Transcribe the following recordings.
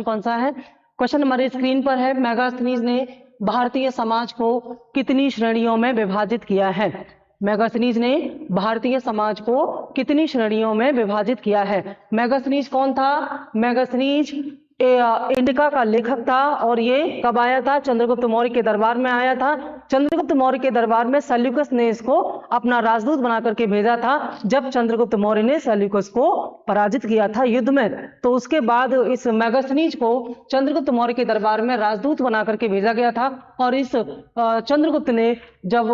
कौन सा है? क्वेश्चन हमारे स्क्रीन पर है। मेगास्थनीज ने भारतीय समाज को कितनी श्रेणियों में विभाजित किया है? मेगास्थनीज ने भारतीय समाज को कितनी श्रेणियों में विभाजित किया है? मेगास्थनीज कौन था? मेगास्थनीज इंडिका का लेखक था और ये कब आया था? चंद्रगुप्त मौर्य के दरबार में आया था। चंद्रगुप्त मौर्य के दरबार में सेल्यूकस ने इसको अपना राजदूत बना करके भेजा था जब चंद्रगुप्त मौर्य ने सेल्यूकस को पराजित किया था युद्ध में। तो उसके बाद इस मेगास्थनीज को चंद्रगुप्त मौर्य के दरबार में राजदूत बना करके भेजा गया था और इस चंद्रगुप्त ने जब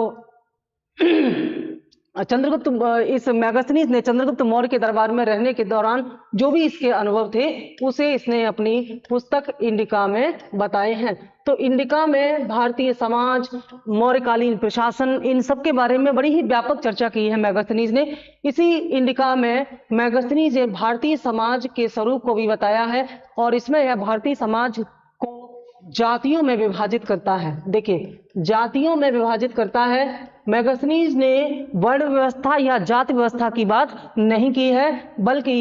इस मेगास्थनीज ने चंद्रगुप्त मौर्य के दरबार में रहने के दौरान जो भी इसके अनुभव थे उसे इसने अपनी पुस्तक इंडिका में बताए हैं। तो इंडिका में भारतीय समाज, मौर्यकालीन प्रशासन, इन सब के बारे में बड़ी ही व्यापक चर्चा की है मेगास्थनीज ने। इसी इंडिका में मेगास्थनीज ने भारतीय समाज के स्वरूप को भी बताया है और इसमें यह भारतीय समाज को जातियों में विभाजित करता है। देखिए, जातियों में विभाजित करता है। मेगास्थनीज ने वर्ण व्यवस्था या जाति व्यवस्था की बात नहीं की है, बल्कि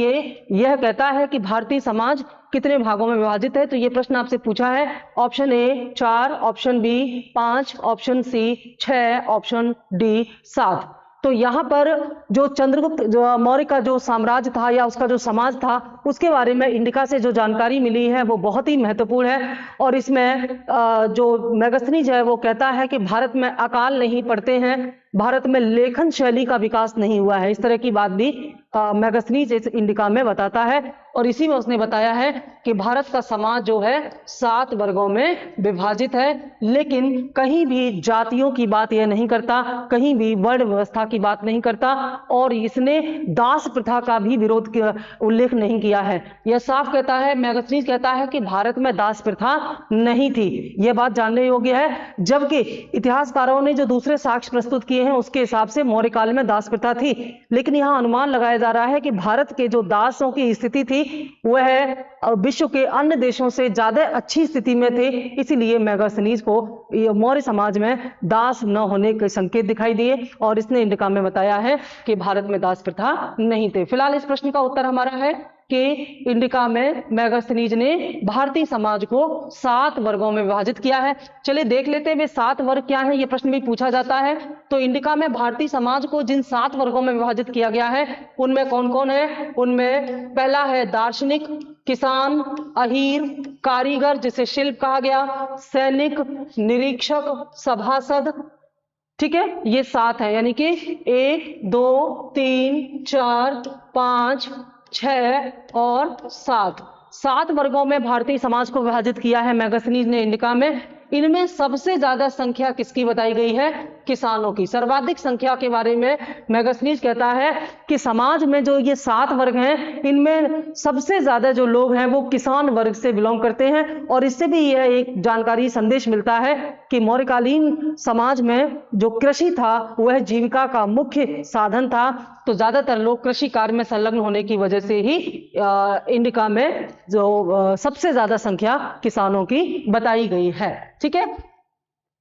यह कहता है कि भारतीय समाज कितने भागों में विभाजित है। तो ये प्रश्न आपसे पूछा है। Option A 4, option B 5, option C 6, option D 7। तो यहाँ पर जो चंद्रगुप्त जो मौर्य का जो साम्राज्य था या उसका जो समाज था उसके बारे में इंडिका से जो जानकारी मिली है वो बहुत ही महत्वपूर्ण है। और इसमें जो मेगास्थनीज है वो कहता है कि भारत में अकाल नहीं पड़ते हैं, भारत में लेखन शैली का विकास नहीं हुआ है। इस तरह की बात भी मेगास्थनीज इस इंडिका में बताता है और इसी में उसने बताया है कि भारत का समाज जो है 7 वर्गों में विभाजित है, लेकिन कहीं भी जातियों की बात यह नहीं करता, कहीं भी वर्ण व्यवस्था की बात नहीं करता और इसने दास प्रथा का भी विरोध उल्लेख नहीं किया है। यह साफ कहता है, मेगास्थनीज कहता है कि भारत में दास प्रथा नहीं थी। यह बात जानने योग्य है, जबकि इतिहासकारों ने जो दूसरे साक्ष्य प्रस्तुत किए हैं उसके हिसाब से मौर्य काल में दास प्रथा थी, लेकिन यहां अनुमान लगाया जा रहा है कि भारत के जो दासों की स्थिति थी वह विश्व के अन्य देशों से ज्यादा अच्छी स्थिति में थे। इसीलिए मेगास्थनीज को मौर्य समाज में दास न होने के संकेत दिखाई दिए और इसने इंडिका में बताया है कि भारत में दास प्रथा नहीं थे। फिलहाल इस प्रश्न का उत्तर हमारा है कि इंडिका में मेगास्थनीज ने भारतीय समाज को 7 वर्गों में विभाजित किया है। चलिए देख लेते हैं वे 7 वर्ग क्या हैं, ये प्रश्न भी पूछा जाता है। तो इंडिका में भारतीय समाज को जिन 7 वर्गों में विभाजित किया गया है उनमें कौन कौन है? उनमें पहला है दार्शनिक, किसान, अहीर, कारीगर जिसे शिल्प कहा गया, सैनिक, निरीक्षक, सभासद। ठीक है, ये 7 है, यानी कि 1, 2, 3, 4, 5, 6 और 7 वर्गों में भारतीय समाज को विभाजित किया है मेगास्थनीज ने इंडिका में। इनमें सबसे ज्यादा संख्या किसकी बताई गई है? किसानों की। सर्वाधिक संख्या के बारे में मेगास्थनीज कहता है कि समाज में जो ये 7 वर्ग हैं इनमें सबसे ज्यादा जो लोग हैं वो किसान वर्ग से बिलोंग करते हैं। और इससे भी यह एक जानकारी संदेश मिलता है कि मौर्यकालीन समाज में जो कृषि था वह जीविका का मुख्य साधन था। तो ज्यादातर लोग कृषि कार्य में संलग्न होने की वजह से ही इंडिका में जो सबसे ज्यादा संख्या किसानों की बताई गई है। ठीक है,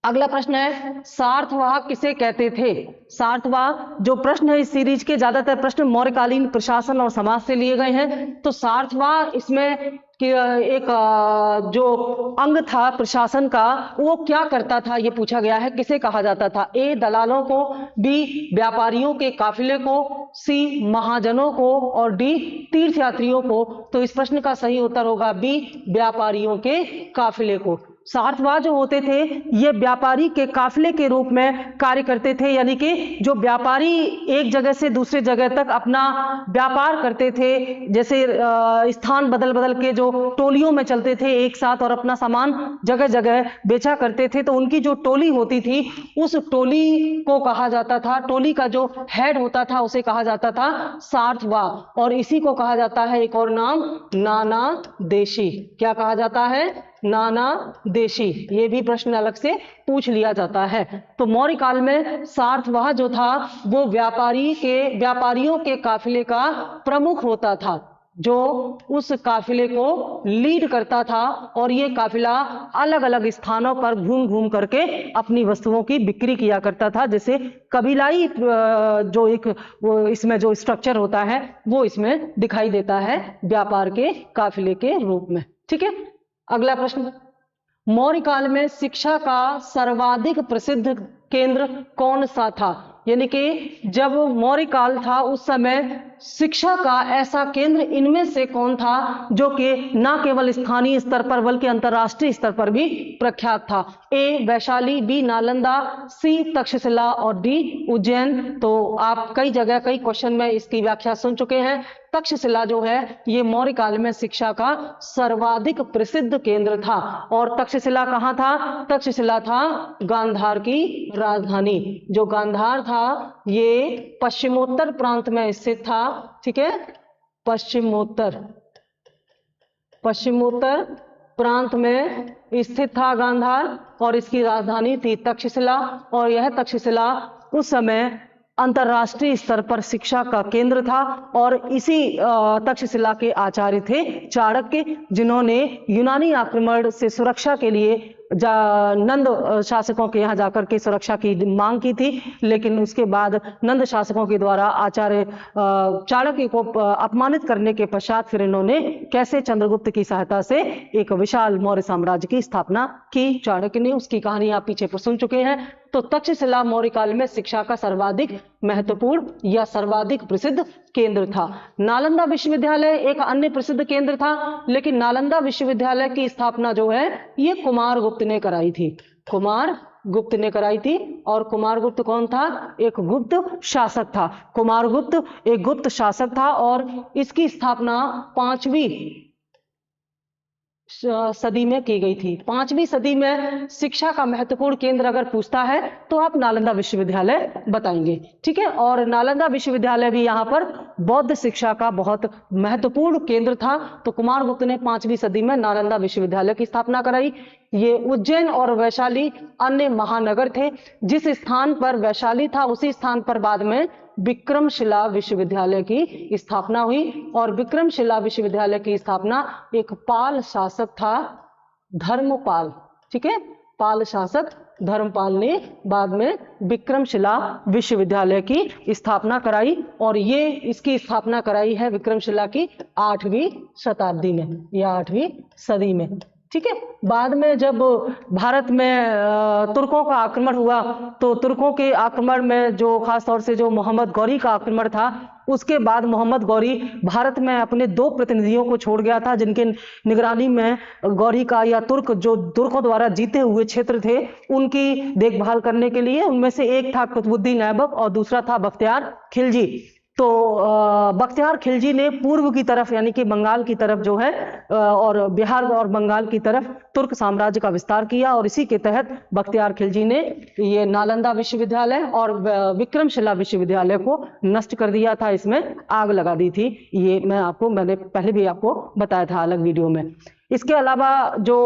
अगला प्रश्न है सार्थवाह किसे कहते थे? सार्थवाह जो प्रश्न है इस सीरीज के ज्यादातर प्रश्न मौर्यकालीन प्रशासन और समाज से लिए गए हैं। तो सार्थवाह इसमें एक जो अंग था प्रशासन का वो क्या करता था ये पूछा गया है, किसे कहा जाता था? ए दलालों को, बी व्यापारियों के काफिले को, सी महाजनों को और डी तीर्थयात्रियों को। तो इस प्रश्न का सही उत्तर होगा बी व्यापारियों के काफिले को। सार्थवाह जो होते थे ये व्यापारी के काफिले के रूप में कार्य करते थे, यानी कि जो व्यापारी एक जगह से दूसरे जगह तक अपना व्यापार करते थे, जैसे स्थान बदल बदल के जो टोलियों में चलते थे एक साथ और अपना सामान जगह जगह बेचा करते थे, तो उनकी जो टोली होती थी उस टोली को कहा जाता था, टोली का जो हेड होता था उसे कहा जाता था सार्थवाह। और इसी को कहा जाता है एक और नाम नाना देशी। क्या कहा जाता है? नाना देशी। ये भी प्रश्न अलग से पूछ लिया जाता है। तो मौर्य काल में सार्थवाह जो था वो व्यापारियों के काफिले का प्रमुख होता था, जो उस काफिले को लीड करता था और ये काफिला अलग अलग स्थानों पर घूम घूम करके अपनी वस्तुओं की बिक्री किया करता था। जैसे कबीलाई जो एक वो इसमें जो स्ट्रक्चर होता है वो इसमें दिखाई देता है व्यापार के काफिले के रूप में। ठीक है, अगला प्रश्न, मौर्य काल में शिक्षा का सर्वाधिक प्रसिद्ध केंद्र कौन सा था? यानी कि जब मौर्य काल था उस समय शिक्षा का ऐसा केंद्र इनमें से कौन था जो कि न केवल स्थानीय स्तर पर बल्कि अंतरराष्ट्रीय स्तर पर भी प्रख्यात था? ए वैशाली, बी नालंदा, सी तक्षशिला और डी उज्जैन। तो आप कई जगह कई क्वेश्चन में इसकी व्याख्या सुन चुके हैं। तक्षशिला जो है ये मौर्य काल में शिक्षा का सर्वाधिक प्रसिद्ध केंद्र था। और तक्षशिला कहाँ था? तक्षशिला था गांधार की राजधानी। जो गांधार था ये पश्चिमोत्तर प्रांत में स्थित था। ठीक है, पश्चिमोत्तर प्रांत में स्थित था गांधार और इसकी राजधानी थी तक्षशिला। और यह तक्षशिला उस समय अंतरराष्ट्रीय स्तर पर शिक्षा का केंद्र था। और इसी तक्षशिला के आचार्य थे चाणक्य, जिन्होंने यूनानी आक्रमण से सुरक्षा के लिए नंद शासकों के यहाँ जाकर के सुरक्षा की मांग की थी। लेकिन उसके बाद नंद शासकों के द्वारा आचार्य चाणक्य को अपमानित करने के पश्चात फिर इन्होंने कैसे चंद्रगुप्त की सहायता से एक विशाल मौर्य साम्राज्य की स्थापना की चाणक्य ने। उसकी कहानी आप पीछे पर सुन चुके हैं। तो तक्षशिला मौर्य काल में शिक्षा का सर्वाधिक महत्वपूर्ण या सर्वाधिक प्रसिद्ध केंद्र था। नालंदा विश्वविद्यालय एक अन्य प्रसिद्ध केंद्र था, लेकिन नालंदा विश्वविद्यालय की स्थापना जो है ये कुमारगुप्त ने कराई थी। कुमारगुप्त ने कराई थी। और कुमारगुप्त कौन था? एक गुप्त शासक था। कुमारगुप्त एक गुप्त शासक था और इसकी स्थापना 5वीं सदी में की गई थी। 5वीं सदी में शिक्षा का महत्वपूर्ण केंद्र अगर पूछता है तो आप नालंदा विश्वविद्यालय बताएंगे। ठीक है, और नालंदा विश्वविद्यालय भी यहाँ पर बौद्ध शिक्षा का बहुत महत्वपूर्ण केंद्र था। तो कुमारगुप्त ने 5वीं सदी में नालंदा विश्वविद्यालय की स्थापना कराई। ये उज्जैन और वैशाली अन्य महानगर थे। जिस स्थान पर वैशाली था उसी स्थान पर बाद में विक्रमशिला विश्वविद्यालय की स्थापना हुई। और विक्रमशिला विश्वविद्यालय की स्थापना एक पाल शासक था, धर्मपाल। ठीक है, पाल शासक धर्मपाल ने बाद में विक्रमशिला विश्वविद्यालय की स्थापना कराई। और ये इसकी स्थापना कराई है विक्रमशिला की 8वीं शताब्दी में या 8वीं सदी में। ठीक है, बाद में जब भारत में तुर्कों का आक्रमण हुआ तो तुर्कों के आक्रमण में जो खास तौर से जो मोहम्मद गौरी का आक्रमण था, उसके बाद मोहम्मद गौरी भारत में अपने 2 प्रतिनिधियों को छोड़ गया था, जिनके निगरानी में गौरी का या तुर्क जो तुर्कों द्वारा जीते हुए क्षेत्र थे उनकी देखभाल करने के लिए। उनमें से एक था कुतुबुद्दीन ऐबक और दूसरा था बख्तियार खिलजी। तो बख्तियार खिलजी ने पूर्व की तरफ यानी कि बंगाल की तरफ जो है और बिहार और बंगाल की तरफ तुर्क साम्राज्य का विस्तार किया। और इसी के तहत बख्तियार खिलजी ने ये नालंदा विश्वविद्यालय और विक्रमशिला विश्वविद्यालय को नष्ट कर दिया था, इसमें आग लगा दी थी। ये मैंने पहले भी आपको बताया था अलग वीडियो में। इसके अलावा जो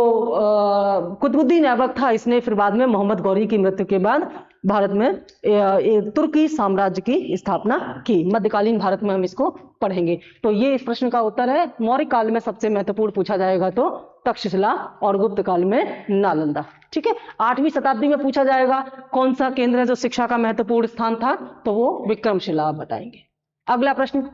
कुतुबुद्दीन ऐबक था, इसने फिर बाद में मोहम्मद गौरी की मृत्यु के बाद भारत में तुर्की साम्राज्य की स्थापना की। मध्यकालीन भारत में हम इसको पढ़ेंगे। तो ये इस प्रश्न का उत्तर है। मौर्य काल में सबसे महत्वपूर्ण पूछा जाएगा तो तक्षशिला और गुप्त काल में नालंदा। ठीक है, 8वीं शताब्दी में पूछा जाएगा कौन सा केंद्र है जो शिक्षा का महत्वपूर्ण स्थान था, तो वो विक्रमशिला बताएंगे। अगला प्रश्न,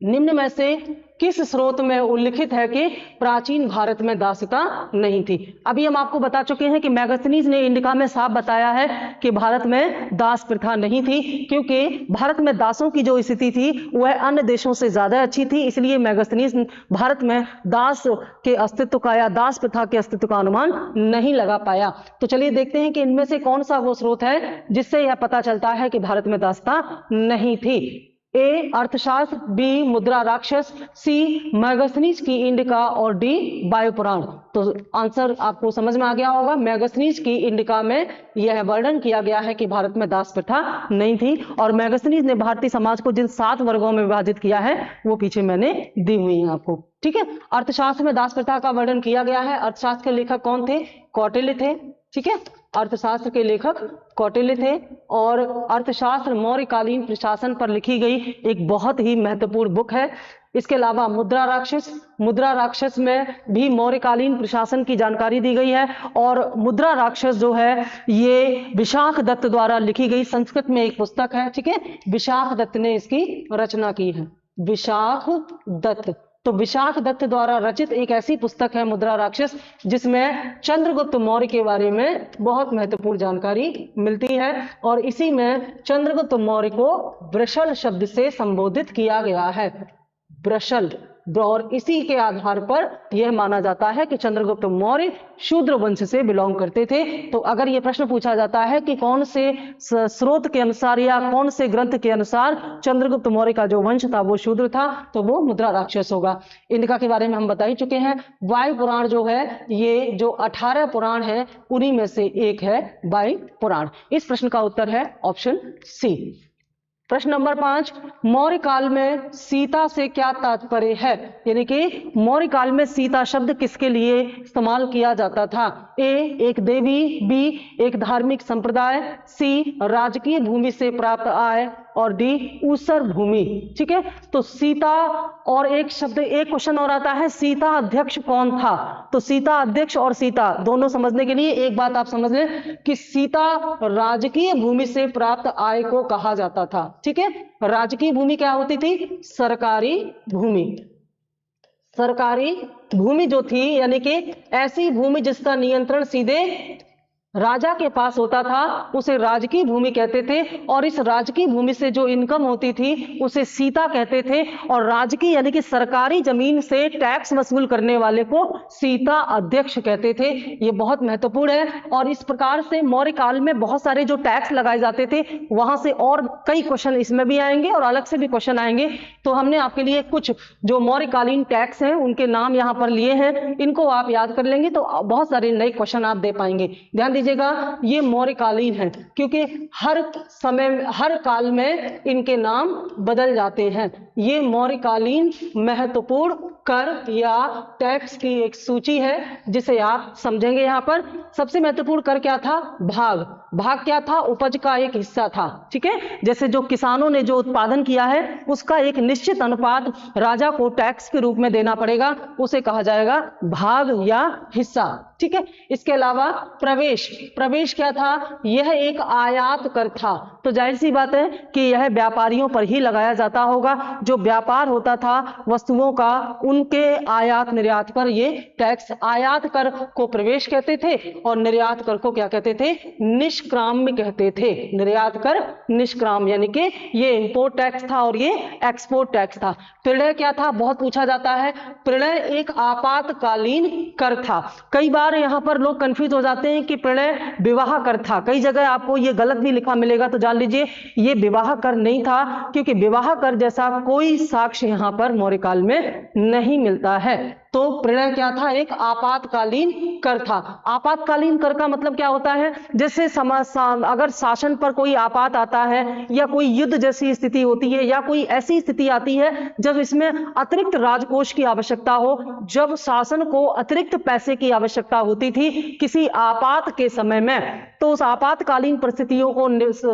निम्न में से किस स्रोत में उल्लिखित है कि प्राचीन भारत में दासता नहीं थी? अभी हम आपको बता चुके हैं कि मैगस्थनीज ने इंडिका में साफ बताया है कि भारत में दास प्रथा नहीं थी, क्योंकि भारत में दासों की जो स्थिति थी वह अन्य देशों से ज्यादा अच्छी थी। इसलिए मैगस्थनीज भारत में दास के अस्तित्व का या दास प्रथा के अस्तित्व का अनुमान नहीं लगा पाया। तो चलिए देखते हैं कि इनमें से कौन सा वो स्रोत है जिससे यह पता चलता है कि भारत में दासता नहीं थी। ए अर्थशास्त्र, बी मुद्रा राक्षस, सी मैगस्थनीज की इंडिका और डी वायुपुराण। तो आंसर आपको समझ में आ गया होगा। मैगस्थनीज की इंडिका में यह वर्णन किया गया है कि भारत में दास प्रथा नहीं थी। और मैगस्थनीज ने भारतीय समाज को जिन 7 वर्गों में विभाजित किया है वो पीछे मैंने दी हुई है आपको। ठीक है, अर्थशास्त्र में दास प्रथा का वर्णन किया गया है। अर्थशास्त्र के लेखक कौन थे? कौटिल्य थे। ठीक है, अर्थशास्त्र के लेखक कौटिल्य थे। और अर्थशास्त्र मौर्यकालीन प्रशासन पर लिखी गई एक बहुत ही महत्वपूर्ण बुक है। इसके अलावा मुद्रा राक्षस में भी मौर्यकालीन प्रशासन की जानकारी दी गई है। और मुद्रा राक्षस जो है ये विशाख दत्त द्वारा लिखी गई संस्कृत में एक पुस्तक है। ठीक है, विशाख दत्त ने इसकी रचना की है, विशाख दत्त। तो विशाख दत्त द्वारा रचित एक ऐसी पुस्तक है मुद्रा राक्षस, जिसमें चंद्रगुप्त मौर्य के बारे में बहुत महत्वपूर्ण जानकारी मिलती है, और इसी में चंद्रगुप्त मौर्य को वृषल शब्द से संबोधित किया गया है, वृषल। और इसी के आधार पर यह माना जाता है कि चंद्रगुप्त मौर्य शूद्र वंश से बिलोंग करते थे। तो अगर यह प्रश्न पूछा जाता है कि कौन से स्रोत के अनुसार या कौन से ग्रंथ के अनुसार चंद्रगुप्त मौर्य का जो वंश था वो शूद्र था, तो वो मुद्रा राक्षस होगा। इनका के बारे में हम बता ही चुके हैं। वायु पुराण जो है, ये जो 18 पुराण है उन्हीं में से एक है वायु पुराण। इस प्रश्न का उत्तर है ऑप्शन सी। प्रश्न नंबर 5, मौर्य काल में सीता से क्या तात्पर्य है? यानी कि मौर्य काल में सीता शब्द किसके लिए इस्तेमाल किया जाता था? ए, एक देवी, बी, एक धार्मिक संप्रदाय, सी, राजकीय भूमि से प्राप्त आय, और डी, ऊसर भूमि। ठीक है, तो सीता और एक शब्द, एक क्वेश्चन और आता है, सीता अध्यक्ष कौन था? तो सीता अध्यक्ष और सीता दोनों समझने के लिए एक बात आप समझ लें कि सीता राजकीय भूमि से प्राप्त आय को कहा जाता था। ठीक है, राजकीय भूमि क्या होती थी? सरकारी भूमि। सरकारी भूमि जो थी, यानी कि ऐसी भूमि जिसका नियंत्रण सीधे राजा के पास होता था, उसे राजकीय भूमि कहते थे। और इस राजकीय भूमि से जो इनकम होती थी उसे सीता कहते थे। और राजकीय यानी कि सरकारी जमीन से टैक्स वसूल करने वाले को सीता अध्यक्ष कहते थे। ये बहुत महत्वपूर्ण है। और इस प्रकार से मौर्य काल में बहुत सारे जो टैक्स लगाए जाते थे, वहां से और कई क्वेश्चन इसमें भी आएंगे और अलग से भी क्वेश्चन आएंगे। तो हमने आपके लिए कुछ जो मौर्यकालीन टैक्स हैं उनके नाम यहाँ पर लिए हैं, इनको आप याद कर लेंगे तो बहुत सारे नए क्वेश्चन आप दे पाएंगे। ध्यान दीजिएगा, ये मौर्यकालीन है क्योंकि हर समय हर काल में इनके नाम बदल जाते हैं। ये मौर्यकालीन महत्वपूर्ण कर या टैक्स की एक सूची है जिसे आप समझेंगे। यहाँ पर सबसे महत्वपूर्ण कर क्या था? भाग। भाग क्या था? उपज का एक हिस्सा था। ठीक है, जैसे जो किसानों ने जो उत्पादन किया है उसका एक निश्चित अनुपात राजा को टैक्स के रूप में देना पड़ेगा, उसे कहा जाएगा भाग या हिस्सा। ठीक है, इसके अलावा प्रवेश। प्रवेश क्या था? यह एक आयात कर था। तो जाहिर सी बात है कि यह व्यापारियों पर ही लगाया जाता होगा। जो व्यापार होता था वस्तुओं का, उनके आयात निर्यात पर ये टैक्स, आयात कर को प्रवेश कहते थे और निर्यात कर को क्या कहते थे? निष्क्राम्य कहते थे। निर्यात कर निष्क्राम, यानी कि ये इंपोर्ट टैक्स था और ये एक्सपोर्ट टैक्स था। प्रलय क्या था? बहुत पूछा जाता है। प्रलय एक आपातकालीन कर था। कई बार यहां पर लोग कंफ्यूज हो जाते हैं कि प्रलय विवाह कर था। कई जगह आपको ये गलत भी लिखा मिलेगा, तो जान लीजिए ये विवाह कर नहीं था, क्योंकि विवाह कर जैसा कोई साक्ष्य यहां पर मौर्य काल में नहीं मिलता है। तो प्रलय क्या था? एक आपातकालीन कर था। आपातकालीन कर का मतलब क्या होता है? जैसे अगर शासन पर कोई आपात आता है या कोई युद्ध जैसी स्थिति होती है या कोई ऐसी स्थिति आती है जब इसमें अतिरिक्त राजकोष की आवश्यकता हो, जब शासन को अतिरिक्त पैसे की आवश्यकता होती थी किसी आपात के समय में, तो उस आपातकालीन परिस्थितियों को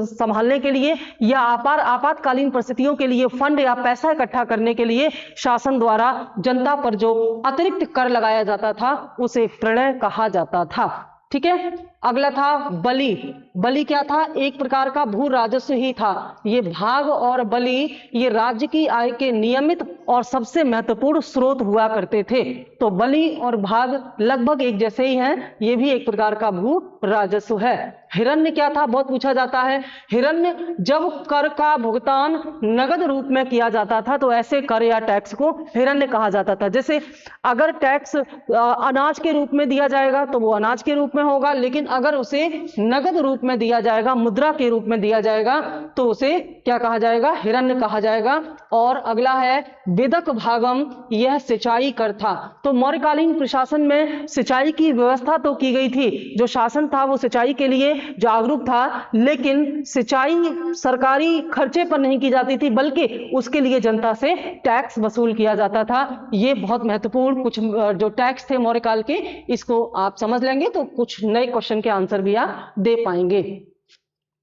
संभालने के लिए या आपातकालीन परिस्थितियों के लिए फंड या पैसा इकट्ठा करने के लिए शासन द्वारा जनता पर जो अतिरिक्त कर लगाया जाता था उसे प्रलय कहा जाता था। ठीक है, अगला था बलि। बलि क्या था? एक प्रकार का भू राजस्व ही था। ये भाग और बलि ये राज्य की आय के नियमित और सबसे महत्वपूर्ण स्रोत हुआ करते थे। तो बलि और भाग लगभग एक जैसे ही हैं, ये भी एक प्रकार का भू राजस्व है। हिरण्य क्या था? बहुत पूछा जाता है। हिरण्य जब कर का भुगतान नगद रूप में किया जाता था तो ऐसे कर या टैक्स को हिरण्य कहा जाता था। जैसे अगर टैक्स अनाज के रूप में दिया जाएगा तो वो अनाज के रूप में होगा, लेकिन अगर उसे नगद रूप में दिया जाएगा, मुद्रा के रूप में दिया जाएगा, तो उसे क्या कहा जाएगा? हिरण्य कहा जाएगा। और अगला है विदक भागम, यह सिंचाई कर था। तो मौर्यकालीन प्रशासन में सिंचाई की व्यवस्था तो की गई थी, जो शासन था वो सिंचाई के लिए जागरूक था, लेकिन सिंचाई सरकारी खर्चे पर नहीं की जाती थी बल्कि उसके लिए जनता से टैक्स वसूल किया जाता था। ये बहुत महत्वपूर्ण कुछ जो टैक्स थे मौर्य काल के, इसको आप समझ लेंगे तो कुछ नए क्वेश्चन के आंसर भी आप दे पाएंगे।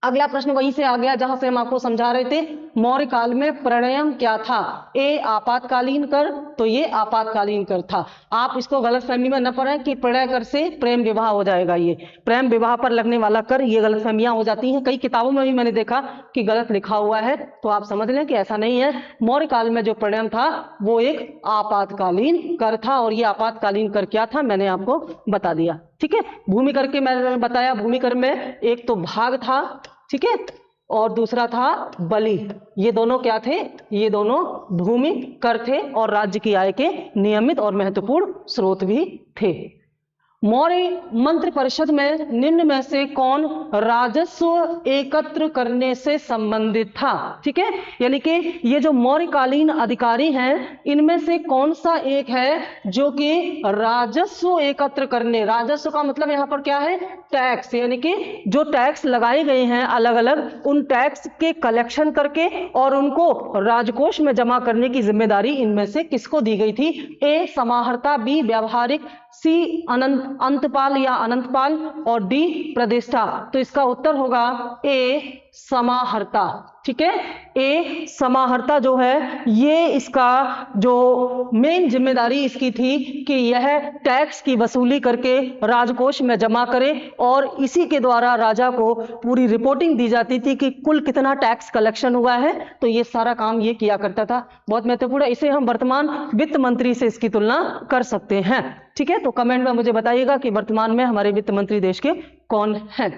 अगला प्रश्न वहीं से आ गया जहां से हम आपको समझा रहे थे मौर्य काल में प्रणयम क्या था। ए आपातकालीन कर, तो ये आपातकालीन कर था। आप इसको गलतफहमी में न पड़े कि प्रणय कर से प्रेम विवाह हो जाएगा। ये प्रेम विवाह पर लगने वाला कर, ये गलतफहमियां हो जाती हैं। कई किताबों में भी मैंने देखा कि गलत लिखा हुआ है, तो आप समझ लें कि ऐसा नहीं है। मौर्य काल में जो प्रणयम था वो एक आपातकालीन कर था, और ये आपातकालीन कर क्या था मैंने आपको बता दिया। ठीक है, भूमि कर के मैंने बताया, भूमि कर में एक तो भाग था, ठीक है, और दूसरा था बलि। ये दोनों क्या थे? ये दोनों भूमि कर थे और राज्य की आय के नियमित और महत्वपूर्ण स्रोत भी थे। मौर्य मंत्रि परिषद में निम्न में से कौन राजस्व एकत्र करने से संबंधित था? ठीक है, यानी कि ये जो मौर्यकालीन अधिकारी हैं इनमें से कौन सा एक है जो कि राजस्व एकत्र करने, राजस्व का मतलब यहां पर क्या है? टैक्स, यानी कि जो टैक्स लगाए गए हैं अलग अलग, उन टैक्स के कलेक्शन करके और उनको राजकोष में जमा करने की जिम्मेदारी इनमें से किसको दी गई थी? ए समाहर्ता, बी व्यावहारिक, सी अंतपाल या अनंतपाल, और डी प्रतिष्ठा। तो इसका उत्तर होगा ए समाहर्ता। ठीक है, ए समाहर्ता जो है ये इसका जो मेन जिम्मेदारी इसकी थी कि यह टैक्स की वसूली करके राजकोष में जमा करे, और इसी के द्वारा राजा को पूरी रिपोर्टिंग दी जाती थी कि कुल कितना टैक्स कलेक्शन हुआ है। तो ये सारा काम ये किया करता था, बहुत महत्वपूर्ण है। इसे हम वर्तमान वित्त मंत्री से इसकी तुलना कर सकते हैं। ठीक है, तो कमेंट में मुझे बताइएगा कि वर्तमान में हमारे वित्त मंत्री देश के कौन हैं।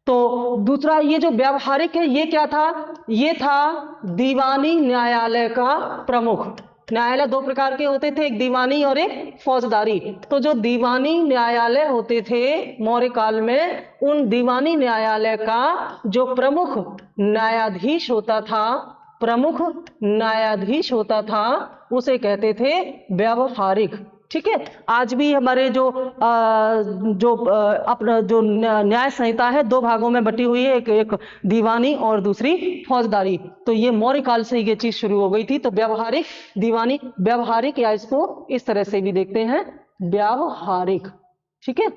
तो दूसरा ये जो व्यावहारिक है ये क्या था? ये था दीवानी न्यायालय का प्रमुख। न्यायालय दो प्रकार के होते थे, एक दीवानी और एक फौजदारी। तो जो दीवानी न्यायालय होते थे मौर्य काल में, उन दीवानी न्यायालय का जो प्रमुख न्यायाधीश होता था, प्रमुख न्यायाधीश होता था, उसे कहते थे व्यावहारिक। ठीक है, आज भी हमारे जो अपना जो न्याय संहिता है दो भागों में बटी हुई है, एक दीवानी और दूसरी फौजदारी। तो ये मौर्य काल से ये चीज शुरू हो गई थी। तो व्यावहारिक, दीवानी, व्यावहारिक, या इसको इस तरह से भी देखते हैं व्यावहारिक। ठीक है,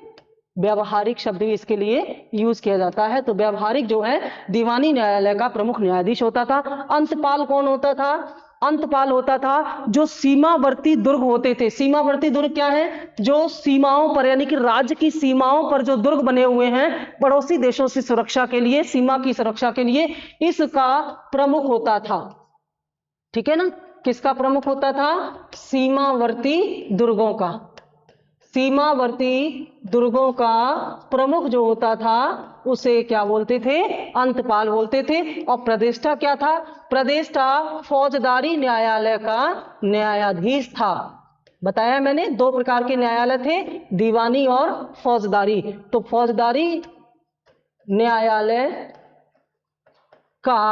व्यावहारिक शब्द भी इसके लिए यूज किया जाता है। तो व्यावहारिक जो है दीवानी न्यायालय का प्रमुख न्यायाधीश होता था। अंतपाल कौन होता था? अंतपाल होता था जो सीमावर्ती दुर्ग होते थे। सीमावर्ती दुर्ग क्या है? जो सीमाओं पर, यानी कि राज्य की सीमाओं पर जो दुर्ग बने हुए हैं पड़ोसी देशों से सुरक्षा के लिए, सीमा की सुरक्षा के लिए, इसका प्रमुख होता था। ठीक है ना, किसका प्रमुख होता था? सीमावर्ती दुर्गों का। सीमावर्ती दुर्गों का प्रमुख जो होता था उसे क्या बोलते थे? अंतपाल बोलते थे। और प्रतिष्ठा क्या था? प्रतिष्ठा फौजदारी न्यायालय का न्यायाधीश था। बताया मैंने दो प्रकार के न्यायालय थे, दीवानी और फौजदारी। तो फौजदारी न्यायालय का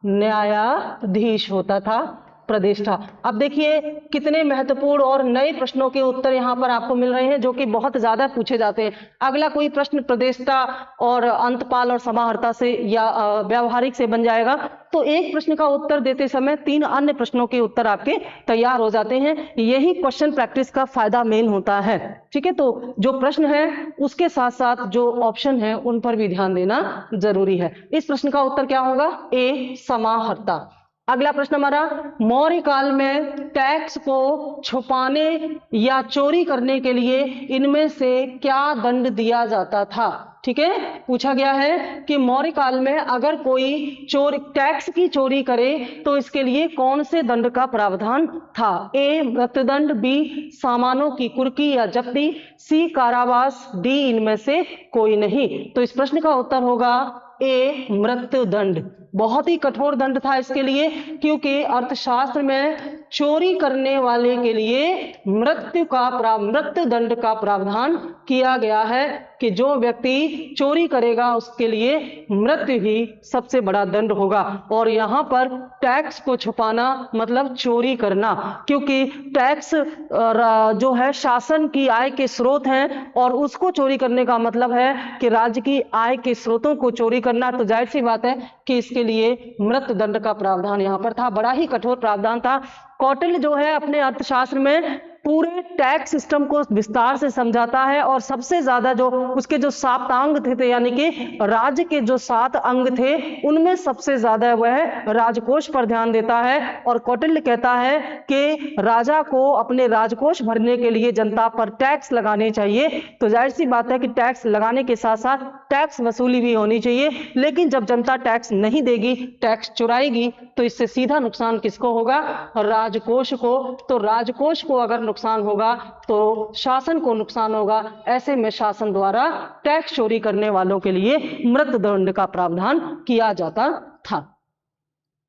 न्यायाधीश होता था प्रतिष्ठा। अब देखिए कितने महत्वपूर्ण और नए प्रश्नों के उत्तर यहाँ पर आपको मिल रहे हैं जो कि बहुत ज्यादा पूछे जाते हैं। अगला कोई प्रश्न प्रतिष्ठा और अंतपाल और समाहर्ता से या व्यावहारिक से बन जाएगा, तो एक प्रश्न का उत्तर देते समय तीन अन्य प्रश्नों के उत्तर आपके तैयार हो जाते हैं। यही क्वेश्चन प्रैक्टिस का फायदा मेन होता है। ठीक है, तो जो प्रश्न है उसके साथ साथ जो ऑप्शन है उन पर भी ध्यान देना जरूरी है। इस प्रश्न का उत्तर क्या होगा? ए समाहर्ता। अगला प्रश्न हमारा, मौर्य काल में टैक्स को छुपाने या चोरी करने के लिए इनमें से क्या दंड दिया जाता था? ठीक है, पूछा गया है कि मौर्य काल में अगर कोई टैक्स की चोरी करे तो इसके लिए कौन से दंड का प्रावधान था? ए मृत्युदंड, बी सामानों की कुर्की या जब्ती, सी कारावास, डी इनमें से कोई नहीं। तो इस प्रश्न का उत्तर होगा ए मृत्युदंड। बहुत ही कठोर दंड था इसके लिए, क्योंकि अर्थशास्त्र में चोरी करने वाले के लिए मृत्युदंड का प्रावधान किया गया है कि जो व्यक्ति चोरी करेगा उसके लिए मृत्यु ही सबसे बड़ा दंड होगा। और यहाँ पर टैक्स को छुपाना मतलब चोरी करना, क्योंकि टैक्स जो है शासन की आय के स्रोत हैं और उसको चोरी करने का मतलब है कि राज्य की आय के स्रोतों को चोरी करना। तो जाहिर सी बात है कि इसके लिए मृत्युदंड का प्रावधान यहाँ पर था। बड़ा ही कठोर प्रावधान था। कौटिल्य जो है अपने अर्थशास्त्र में पूरे टैक्स सिस्टम को विस्तार से समझाता है और सबसे ज्यादा जो उसके जो 7 अंग थे, यानी कि राज्य के जो 7 अंग थे उनमें सबसे ज्यादा वह राजकोष पर ध्यान देता है। और कौटिल्य कहता है कि राजा को अपने राजकोष भरने के लिए जनता पर टैक्स लगाने चाहिए। तो जाहिर सी बात है कि टैक्स लगाने के साथ साथ टैक्स वसूली भी होनी चाहिए, लेकिन जब जनता टैक्स नहीं देगी, टैक्स चुराएगी, तो इससे सीधा नुकसान किसको होगा? राजकोष को। तो राजकोष को अगर नुकसान होगा तो शासन को नुकसान होगा। ऐसे में शासन द्वारा टैक्स चोरी करने वालों के लिए मृत्युदंड का प्रावधान किया जाता था।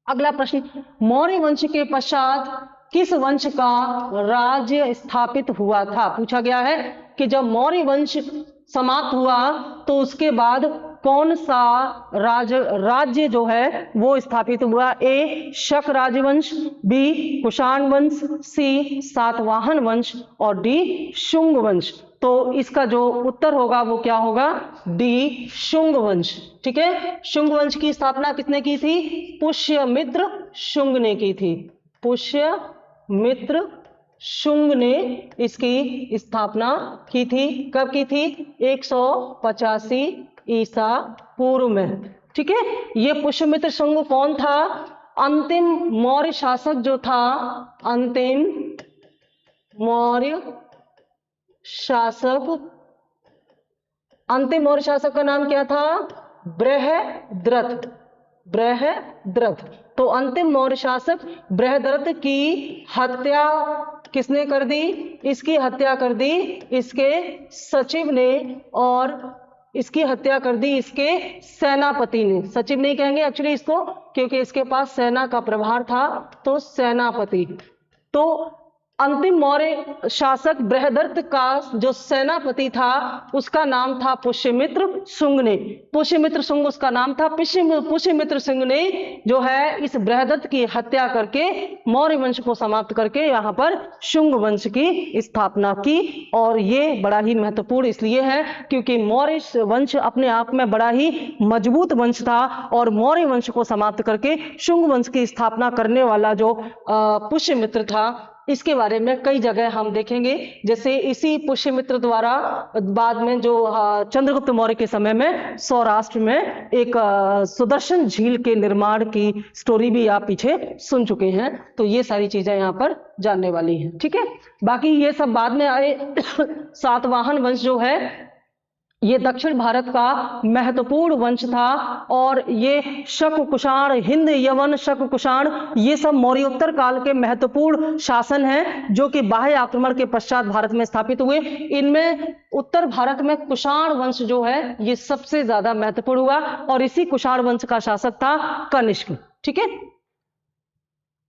अगला प्रश्न, मौर्य वंश के पश्चात किस वंश का राज्य स्थापित हुआ था? पूछा गया है कि जब मौर्य वंश समाप्त हुआ तो उसके बाद कौन सा राज्य जो है वो स्थापित हुआ? ए शक राजवंश, बी कुषाण वंश, सी सातवाहन वंश और डी शुंग वंश। तो इसका जो उत्तर होगा वो क्या होगा? डी शुंग वंश। ठीक है, शुंग वंश की स्थापना किसने की थी? पुष्यमित्र शुंग ने की थी। पुष्यमित्र शुंग ने इसकी स्थापना की थी। कब की थी? 185 ईसा पूर्व में। ठीक है, ये पुष्यमित्र शुंग कौन था? अंतिम मौर्य शासक जो था, अंतिम मौर्य शासक, अंतिम मौर्य शासक का नाम क्या था? बृहद्रथ। बृहद्रथ। तो अंतिम मौर्य शासक बृहद्रथ की हत्या किसने कर दी? इसकी हत्या कर दी इसके सचिव ने, और इसकी हत्या कर दी इसके सेनापति ने। सचिव नहीं कहेंगे एक्चुअली इसको, क्योंकि इसके पास सेना का प्रभार था, तो सेनापति। तो अंतिम मौर्य शासक बृहद्रथ का जो सेनापति था उसका नाम था पुष्यमित्र शुंग ने। पुष्यमित्र शुंग उसका नाम था। पुष्यमित्र शुंग ने जो है इस बृहद्रथ की हत्या करके मौर्य वंश को समाप्त करके यहाँ पर शुंग वंश की स्थापना की। और ये बड़ा ही महत्वपूर्ण इसलिए है क्योंकि मौर्य वंश अपने आप में बड़ा ही मजबूत वंश था, और मौर्य वंश को समाप्त करके शुंग वंश की स्थापना करने वाला जो पुष्यमित्र था, इसके बारे में कई जगह हम देखेंगे। जैसे इसी पुष्यमित्र द्वारा बाद में जो चंद्रगुप्त मौर्य के समय में सौराष्ट्र में एक सुदर्शन झील के निर्माण की स्टोरी भी आप पीछे सुन चुके हैं। तो ये सारी चीजें यहाँ पर जानने वाली हैं। ठीक है, बाकी ये सब बाद में आए। सातवाहन वंश जो है ये दक्षिण भारत का महत्वपूर्ण वंश था, और ये शक कुषाण, हिंद यवन शक कुषाण, ये सब मौर्योत्तर काल के महत्वपूर्ण शासन हैं जो कि बाह्य आक्रमण के पश्चात भारत में स्थापित हुए। इनमें उत्तर भारत में कुषाण वंश जो है ये सबसे ज्यादा महत्वपूर्ण हुआ, और इसी कुषाण वंश का शासक था कनिष्क। ठीक है,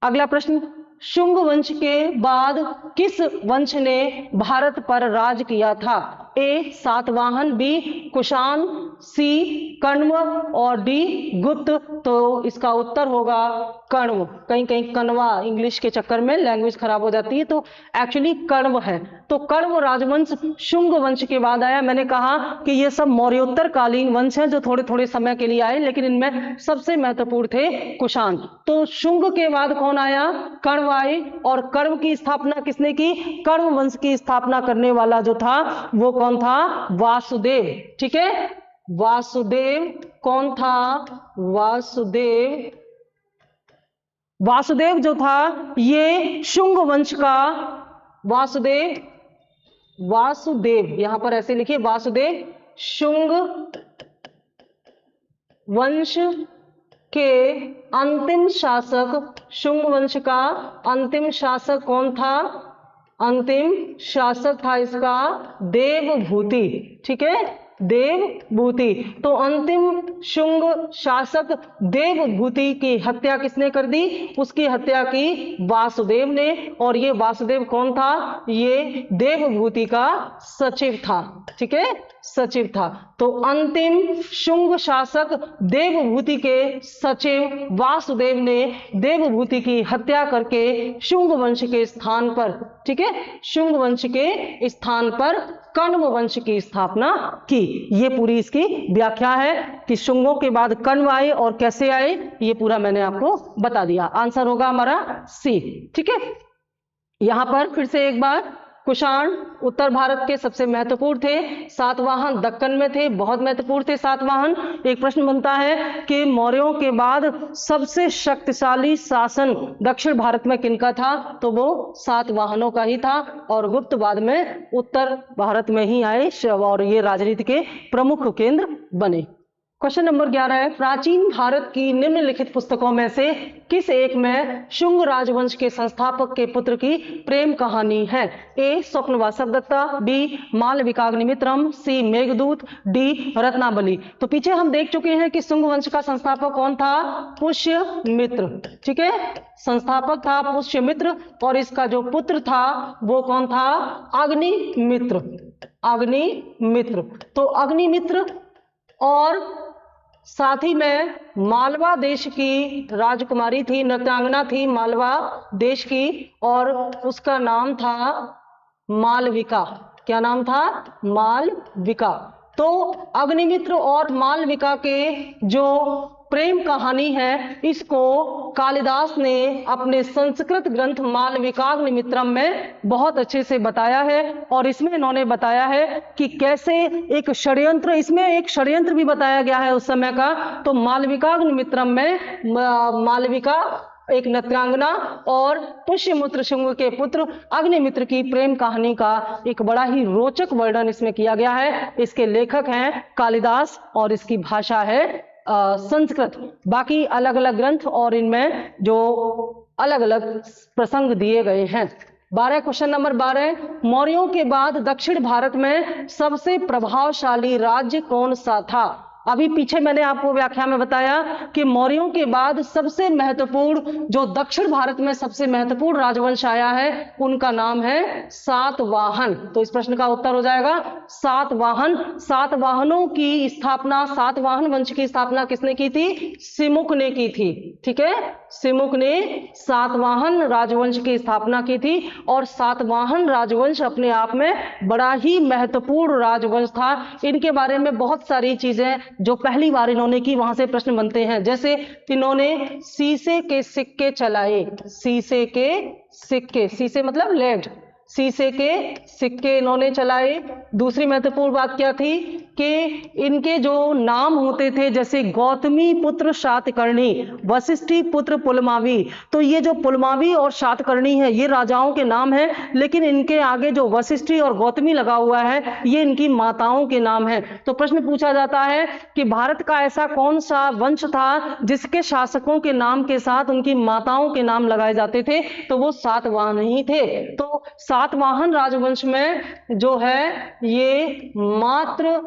अगला प्रश्न, शुंग वंश के बाद किस वंश ने भारत पर राज किया था? ए सातवाहन, बी कुषाण, सी कण्व और डी गुप्त। तो इसका उत्तर होगा कण्व। कहीं कहीं कण्वा इंग्लिश के चक्कर में लैंग्वेज खराब हो जाती है, तो एक्चुअली कण्व है। तो कण्व राजवंश शुंग वंश के बाद आया। मैंने कहा कि ये सब मौर्योत्तर कालीन वंश हैं जो थोड़े थोड़े समय के लिए आए, लेकिन इनमें सबसे महत्वपूर्ण थे कुषाण। तो शुंग के बाद कौन आया? कण्व आए। और कण्व की स्थापना किसने की? कण्व वंश की स्थापना करने वाला जो था वो कौन था? वासुदेव। ठीक है, वासुदेव कौन था? वासुदेव। वासुदेव जो था ये शुंग वंश का वासुदेव यहां पर ऐसे लिखिए, वासुदेव शुंग वंश के अंतिम शासक। शुंग वंश का अंतिम शासक कौन था? अंतिम शासक था इसका देवभूति। ठीक है, देवभूति। तो अंतिम शुंग शासक देवभूति की हत्या किसने कर दी? उसकी हत्या की वासुदेव ने। और ये वासुदेव कौन था? ये देवभूति का सचिव था। ठीक है, सचिव था। तो अंतिम शुंग शासक देवभूति के सचिव वासुदेव ने देवभूति की हत्या करके शुंग वंश के स्थान पर, ठीक है, शुंग वंश के स्थान पर कण्व वंश की स्थापना की। ये पूरी इसकी व्याख्या है कि शुंगों के बाद कण्व आए और कैसे आए, ये पूरा मैंने आपको बता दिया। आंसर होगा हमारा सी। ठीक है, यहाँ पर फिर से एक बार, कुषाण उत्तर भारत के सबसे महत्वपूर्ण थे, सातवाहन दक्कन में थे, बहुत महत्वपूर्ण थे सातवाहन। एक प्रश्न बनता है कि मौर्यों के बाद सबसे शक्तिशाली शासन दक्षिण भारत में किनका था, तो वो सातवाहनों का ही था, और गुप्त बाद में उत्तर भारत में ही आए और ये राजनीति के प्रमुख केंद्र बने। क्वेश्चन नंबर 11 है, प्राचीन भारत की निम्नलिखित पुस्तकों में से किस एक में शुंग राजवंश के संस्थापक के पुत्र की प्रेम कहानी है? ए स्वप्नवासव दत्ता, बी मालविकाग्निमित्रम, सी मेघदूत, डी रत्नावली। तो पीछे हम देख चुके हैं कि शुंग वंश का संस्थापक कौन था, पुष्यमित्र। ठीक है, संस्थापक था पुष्यमित्र, और इसका जो पुत्र था वो कौन था, अग्निमित्र। अग्निमित्र, तो अग्निमित्र, और साथ ही में मालवा देश की राजकुमारी थी, नृत्यांगना थी मालवा देश की, और उसका नाम था मालविका। क्या नाम था, मालविका। तो अग्निमित्र और मालविका के जो प्रेम कहानी है, इसको कालिदास ने अपने संस्कृत ग्रंथ मालविकाग्निमित्रम में बहुत अच्छे से बताया है। और इसमें इन्होंने बताया है कि कैसे एक षड्यंत्र, इसमें एक षड्यंत्र भी बताया गया है उस समय का। तो मालविकाग्निमित्रम में मालविका एक नृत्यांगना और पुष्यमित्र शुंग के पुत्र अग्निमित्र की प्रेम कहानी का एक बड़ा ही रोचक वर्णन इसमें किया गया है। इसके लेखक हैं कालिदास और इसकी भाषा है संस्कृत। बाकी अलग अलग ग्रंथ और इनमें जो अलग अलग प्रसंग दिए गए हैं। 12, क्वेश्चन नंबर 12, मौर्यों के बाद दक्षिण भारत में सबसे प्रभावशाली राज्य कौन सा था? अभी पीछे मैंने आपको व्याख्या में बताया कि मौर्यों के बाद सबसे महत्वपूर्ण, जो दक्षिण भारत में सबसे महत्वपूर्ण राजवंश आया है, उनका नाम है सातवाहन। तो इस प्रश्न का उत्तर हो जाएगा सातवाहन। सातवाहनों की स्थापना, सातवाहन वंश की स्थापना किसने की थी, सिमुक ने की थी। ठीक है, सिमुक ने सातवाहन राजवंश की स्थापना की थी, और सातवाहन राजवंश अपने आप में बड़ा ही महत्वपूर्ण राजवंश था। इनके बारे में बहुत सारी चीजें जो पहली बार इन्होंने की, वहां से प्रश्न बनते हैं। जैसे इन्होंने शीशे के सिक्के चलाए, शीशे के सिक्के, शीशे मतलब लेड, शीशे के सिक्के इन्होंने चलाए। दूसरी महत्वपूर्ण बात क्या थी कि इनके जो नाम होते थे, जैसे गौतमी पुत्र शातकर्णी, वशिष्ठी पुत्र पुलमावी। तो ये जो पुलमावी और शातकर्णी है, ये राजाओं के नाम हैं, लेकिन इनके आगे जो वशिष्ठी और गौतमी लगा हुआ है, ये इनकी माताओं के नाम है। तो प्रश्न पूछा जाता है कि भारत का ऐसा कौन सा वंश था जिसके शासकों के नाम के साथ उनकी माताओं के नाम लगाए जाते थे? तो वो सातवाहन ही थे। तो सातवाहन राजवंश में जो है ये मात्र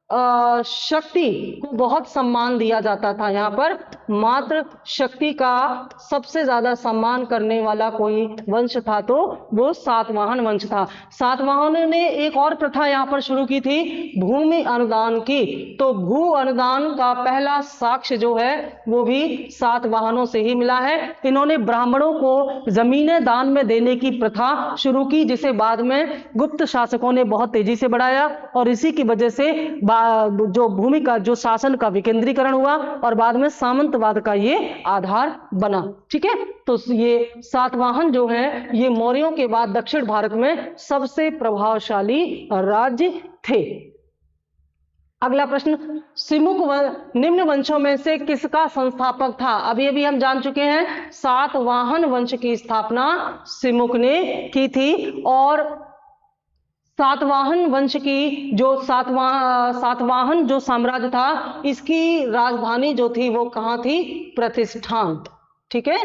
शक्ति को बहुत सम्मान दिया जाता था। यहाँ पर मात्र शक्ति का सबसे ज्यादा सम्मान करने वाला कोई वंश था तो वो सातवाहन वंश था। सातवाहनों ने एक और प्रथा यहाँ पर शुरू की थी, भूमि अनुदान की। तो भू अनुदान का पहला साक्ष्य जो है वो भी सातवाहनों से ही मिला है। इन्होंने ब्राह्मणों को जमीनें दान में देने की प्रथा शुरू की, जिसे बाद में गुप्त शासकों ने बहुत तेजी से बढ़ाया, और इसी की वजह से जो भूमि का, जो शासन का विकेंद्रीकरण हुआ, और बाद में सामंतवाद का ये आधार बना। ठीक है, तो ये सातवाहन जो है ये मौर्यों के बाद दक्षिण भारत में सबसे प्रभावशाली राज्य थे। अगला प्रश्न, सिमुक निम्न वंशों में से किसका संस्थापक था? अभी अभी हम जान चुके हैं सातवाहन वंश की स्थापना सिमुक ने की थी, और सातवाहन वंश की जो सातवाहन जो साम्राज्य था, इसकी राजधानी जो थी वो कहाँ थी? प्रतिष्ठान। ठीक है,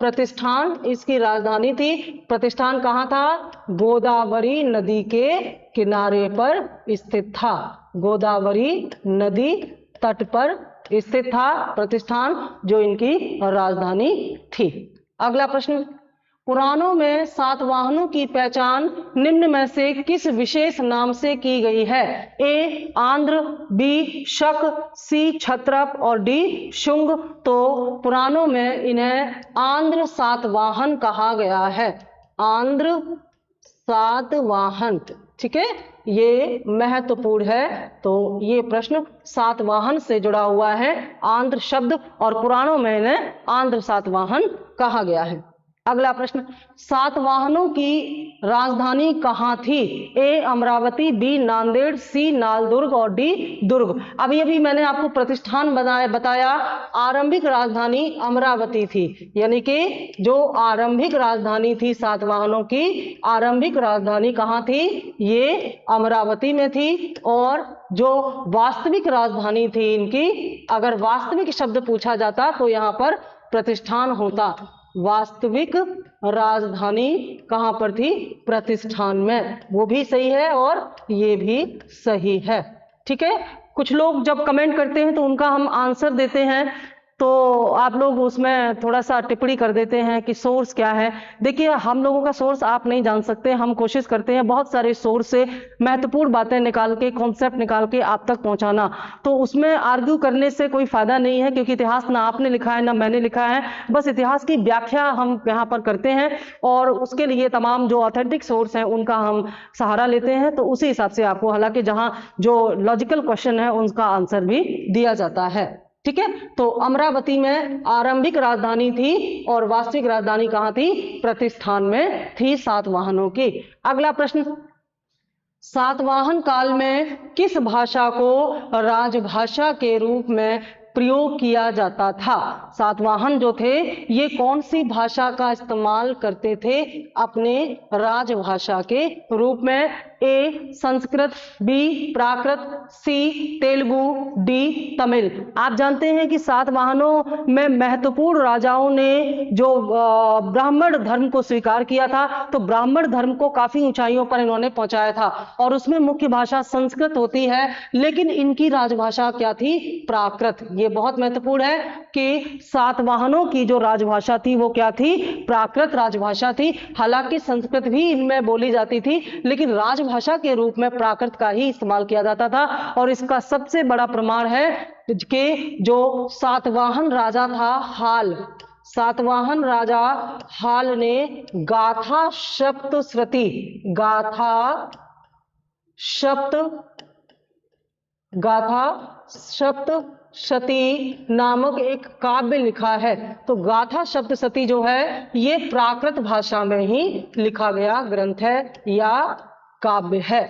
प्रतिष्ठान इसकी राजधानी थी। प्रतिष्ठान कहाँ था? गोदावरी नदी के किनारे पर स्थित था। गोदावरी नदी तट पर स्थित था प्रतिष्ठान, जो इनकी राजधानी थी। अगला प्रश्न, पुराणों में सातवाहनों की पहचान निम्न में से किस विशेष नाम से की गई है? ए आंध्र, बी शक, सी क्षत्रप और डी शुंग। तो पुराणों में इन्हें आंध्र सातवाहन कहा गया है। आंध्र सातवाहन। ठीक है, ये महत्वपूर्ण है। तो ये प्रश्न सातवाहन से जुड़ा हुआ है, आंध्र शब्द, और पुराणों में इन्हें आंध्र सातवाहन कहा गया है। अगला प्रश्न, सातवाहनों की राजधानी कहाँ थी? ए अमरावती, बी नांदेड़, सी नालदुर्ग और डी दुर्ग। अभी अभी मैंने आपको प्रतिष्ठान बताया, आरंभिक राजधानी अमरावती थी, यानी कि जो आरंभिक राजधानी थी सातवाहनों की, आरंभिक राजधानी कहाँ थी? ये अमरावती में थी। और जो वास्तविक राजधानी थी इनकी, अगर वास्तविक शब्द पूछा जाता तो यहाँ पर प्रतिष्ठान होता। वास्तविक राजधानी कहां पर थी? प्रतिष्ठान में। वो भी सही है और ये भी सही है। ठीक है, कुछ लोग जब कमेंट करते हैं तो उनका हम आंसर देते हैं, तो आप लोग उसमें थोड़ा सा टिप्पणी कर देते हैं कि सोर्स क्या है। देखिए, हम लोगों का सोर्स आप नहीं जान सकते, हम कोशिश करते हैं बहुत सारे सोर्स से महत्वपूर्ण बातें निकाल के, कॉन्सेप्ट निकाल के आप तक पहुंचाना। तो उसमें आर्ग्यू करने से कोई फायदा नहीं है, क्योंकि इतिहास ना आपने लिखा है ना मैंने लिखा है, बस इतिहास की व्याख्या हम यहाँ पर करते हैं और उसके लिए तमाम जो ऑथेंटिक सोर्स हैं उनका हम सहारा लेते हैं। तो उसी हिसाब से आपको, हालांकि जहाँ जो लॉजिकल क्वेश्चन है उनका आंसर भी दिया जाता है। ठीक है, तो अमरावती में आरंभिक राजधानी थी और वास्तविक राजधानी कहां थी? प्रतिष्ठान में थी सातवाहनों की। अगला प्रश्न, सातवाहन काल में किस भाषा को राजभाषा के रूप में प्रयोग किया जाता था? सातवाहन जो थे ये कौन सी भाषा का इस्तेमाल करते थे अपने राजभाषा के रूप में? ए संस्कृत, बी प्राकृत, सी तेलुगु, डी तमिल। आप जानते हैं कि सातवाहनों में महत्वपूर्ण राजाओं ने जो ब्राह्मण धर्म को स्वीकार किया था, तो ब्राह्मण धर्म को काफी ऊंचाइयों पर इन्होंने पहुंचाया था और उसमें मुख्य भाषा संस्कृत होती है, लेकिन इनकी राजभाषा क्या थी? प्राकृत। ये बहुत महत्वपूर्ण है कि सातवाहनों की जो राजभाषा थी वो क्या थी? प्राकृत राजभाषा थी। हालांकि संस्कृत भी इनमें बोली जाती थी, लेकिन राजभाषा के रूप में प्राकृत का ही इस्तेमाल किया जाता था। और इसका सबसे बड़ा प्रमाण है कि जो सातवाहन राजा था हाल, सातवाहन राजा हाल ने गाथा सप्तशती, गाथा सप्तशती नामक एक काव्य लिखा है। तो गाथा सप्तशती जो है ये प्राकृत भाषा में ही लिखा गया ग्रंथ है या काव्य है।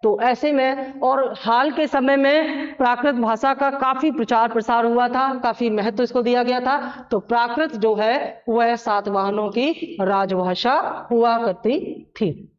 तो ऐसे में, और हाल के समय में प्राकृत भाषा का काफी प्रचार प्रसार हुआ था, काफी महत्व इसको दिया गया था। तो प्राकृत जो है वह सातवाहनों की राजभाषा हुआ करती थी।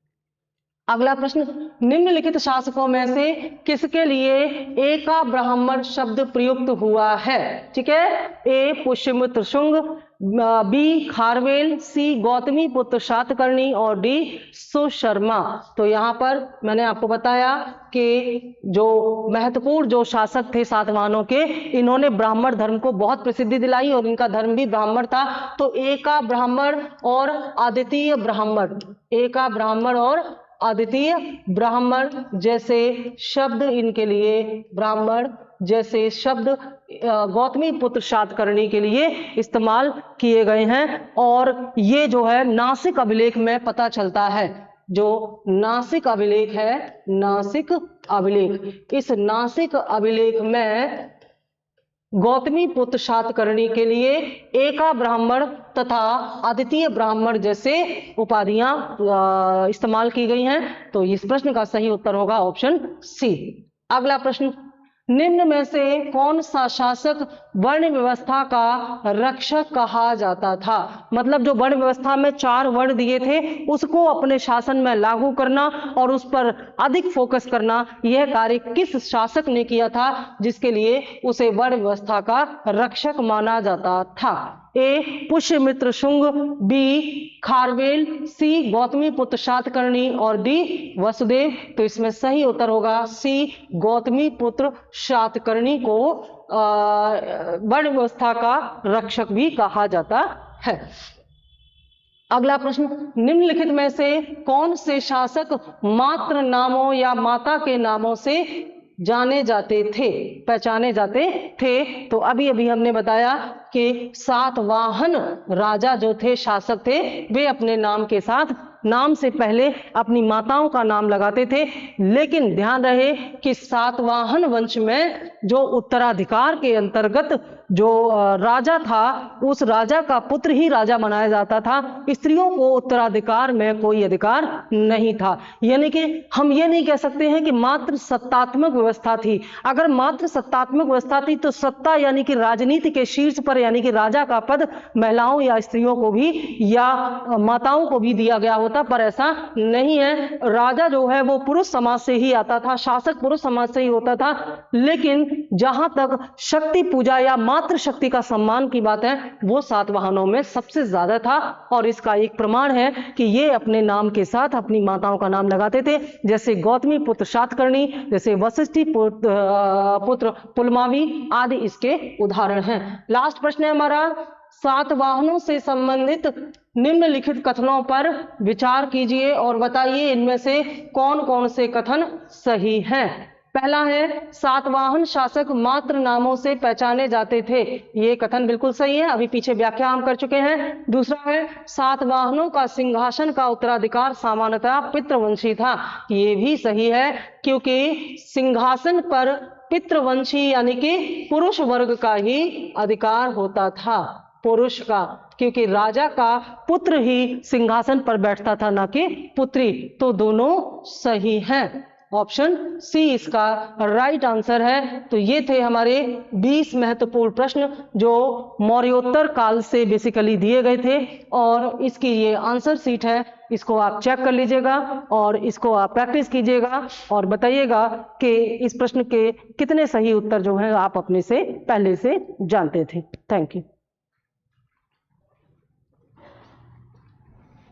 अगला प्रश्न, निम्नलिखित शासकों में से किसके लिए एका ब्राह्मण शब्द प्रयुक्त हुआ है? ठीक है, ए पुष्यमित्र शुंग, बी खारवेल, सी गौतमी पुत्र शातकर्णी और डी सुशर्मा। तो यहाँ पर मैंने आपको बताया कि जो महत्वपूर्ण जो शासक थे सातवाहनों के, इन्होंने ब्राह्मण धर्म को बहुत प्रसिद्धि दिलाई और इनका धर्म भी ब्राह्मण था। तो एका ब्राह्मण और अद्वितीय ब्राह्मण, एका ब्राह्मण और अद्वितीय ब्राह्मण जैसे शब्द इनके लिए, ब्राह्मण जैसे शब्द गौतमी पुत्र शातकर्णी के लिए इस्तेमाल किए गए हैं। और ये जो है नासिक अभिलेख में पता चलता है, जो नासिक अभिलेख है, नासिक अभिलेख, इस नासिक अभिलेख में गौतमी पुत्र शातकर्णी के लिए एका ब्राह्मण तथा अद्वितीय ब्राह्मण जैसे उपाधियां इस्तेमाल की गई हैं। तो इस प्रश्न का सही उत्तर होगा ऑप्शन सी। अगला प्रश्न, निम्न में से कौन सा शासक वर्ण व्यवस्था का रक्षक कहा जाता था? मतलब जो वर्ण व्यवस्था में 4 वर्ण दिए थे उसको अपने शासन में लागू करना और उस पर अधिक फोकस करना, यह कार्य किस शासक ने किया था जिसके लिए उसे वर्ण व्यवस्था का रक्षक माना जाता था? ए पुष्यमित्र शुंग, बी खारवेल, सी गौतमी पुत्र शातकर्णी और डी वसुदेव। तो इसमें सही उत्तर होगा सी, गौतमी पुत्र शातकर्णी को वर्ण व्यवस्था का रक्षक भी कहा जाता है। अगला प्रश्न, निम्नलिखित में से कौन से शासक मात्र नामों या माता के नामों से जाने जाते थे, पहचाने जाते थे? तो अभी अभी हमने बताया कि सातवाहन राजा जो थे, शासक थे, वे अपने नाम के साथ, नाम से पहले अपनी माताओं का नाम लगाते थे। लेकिन ध्यान रहे कि सातवाहन वंश में जो उत्तराधिकार के अंतर्गत जो राजा था उस राजा का पुत्र ही राजा बनाया जाता था, स्त्रियों को उत्तराधिकार में कोई अधिकार नहीं था। यानी कि हम ये नहीं कह सकते हैं कि मात्र सत्तात्मक व्यवस्था थी। अगर मात्र सत्तात्मक व्यवस्था थी तो सत्ता यानी कि राजनीति के शीर्ष पर यानी कि राजा का पद महिलाओं या स्त्रियों को भी या माताओं को भी दिया गया होता, पर ऐसा नहीं है। राजा जो है वो पुरुष समाज से ही आता था, शासक पुरुष समाज से ही होता था। लेकिन जहां तक शक्ति पूजा या मातृ शक्ति का सम्मान की बात है वो सातवाहनों में सबसे ज्यादा था, और इसका एक प्रमाण है कि ये अपने नाम के साथ अपनी माताओं का नाम लगाते थे, जैसे गौतमी पुत्र शातकर्णी, जैसे वशिष्ठी पुत्र पुलमावी आदि इसके उदाहरण हैं। लास्ट प्रश्न है हमारा, सातवाहनों से संबंधित निम्नलिखित कथनों पर विचार कीजिए और बताइए इनमें से कौन कौन से कथन सही हैं। पहला है, सातवाहन शासक मात्र नामों से पहचाने जाते थे। ये कथन बिल्कुल सही है, अभी पीछे व्याख्या हम कर चुके हैं। दूसरा है, सातवाहनों का सिंहासन का उत्तराधिकार सामान्यतः पितृवंशी था। ये भी सही है, क्योंकि सिंहासन पर पितृवंशी यानी कि पुरुष वर्ग का ही अधिकार होता था, पुरुष का, क्योंकि राजा का पुत्र ही सिंहासन पर बैठता था, ना कि पुत्री। तो दोनों सही हैं। ऑप्शन सी इसका राइट आंसर है। तो ये थे हमारे 20 महत्वपूर्ण प्रश्न जो मौर्योत्तर काल से बेसिकली दिए गए थे, और इसकी ये आंसर शीट है, इसको आप चेक कर लीजिएगा और इसको आप प्रैक्टिस कीजिएगा और बताइएगा कि इस प्रश्न के कितने सही उत्तर जो है आप अपने से पहले से जानते थे। Thank you.